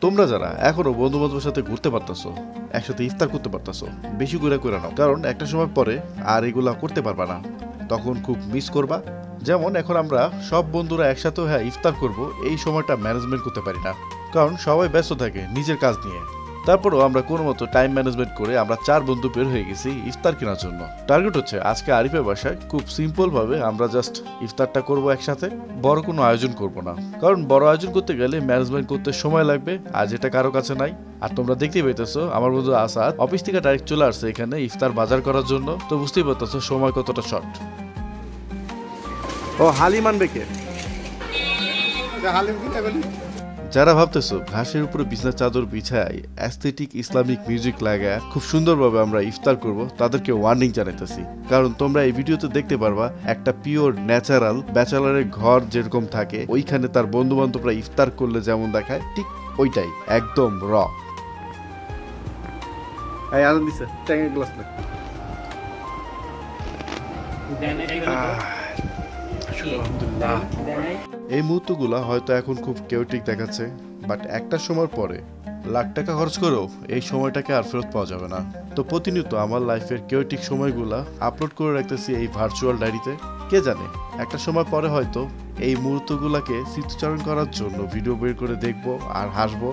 তোমরা যারা এখনো বন্ধু বান্ধবের সাথে ঘুরতে পারতাছো, একসাথে ইফতার করতে পারতাছো, বেশি করে নাও, কারণ একটা সময় পরে আর এগুলা করতে পারবা না, তখন খুব মিস করবা। যেমন এখন আমরা সব বন্ধুরা একসাথে ইফতার করব, এই সময়টা ম্যানেজমেন্ট করতে পারি না, কারণ সবাই ব্যস্ত থাকে নিজের কাজ নিয়ে। তারপরেও আমরা কোনো মতো টাইম ম্যানেজমেন্ট করে আমরা 4 বন্ধু বের হয়ে গেছি ইফতার কেনার জন্য। টার্গেট হচ্ছে আজকে আরিফের বাসায় খুব সিম্পল ভাবে আমরা জাস্ট ইফতারটা করব একসাথে, বড় কোনো আয়োজন করব না, কারণ বড় আয়োজন করতে গেলে ম্যানেজমেন্ট করতে সময় লাগবে, আর যেটা কারো কাছে নাই। আর তোমরা দেখতেই পাইতেছো আমার বন্ধু আসাদ অফিস থেকে ডাইরেক্ট চলে আসছে এখানে ইফতার বাজার করার জন্য, তো বুঝতেই পারতেছো সময় কতটা শর্ট। ও হালিম আনবে কে? যারা ভাবতেছো ঘাসের উপরে বিছানা চাদর বিছায় অ্যাস্থেটিক ইসলামিক মিউজিক লাগায় খুব সুন্দরভাবে আমরা ইফতার করব, তাদেরকে ওয়ার্নিং জানাইতেছি, কারণ তোমরা এই ভিডিওতে দেখতে পারবা একটা পিওর ন্যাচারাল ব্যাচেলারের ঘর যেরকম থাকে ওইখানে তার বন্ধু বান্ধবরা ইফতার করলে যেমন দেখায় ঠিক ওইটাই একদম র। এই মুহূর্তগুলো হয়তো এখন খুব কেওটিক দেখাচ্ছে, বাট একটা সময় পরে লাখ টাকা খরচ করেও এই সময়টাকে আর ফেরত পাওয়া যাবে না। তো প্রতিনিয়ত আমার লাইফের কেওটিক সময়গুলা আপলোড করে রাখতেছি এই ভার্চুয়াল ডায়েরিতে। কে জানে একটা সময় পরে হয়তো এই মুহূর্তগুলোকে স্মৃতিচারণ করার জন্য ভিডিও বের করে দেখবো আর হাসবো।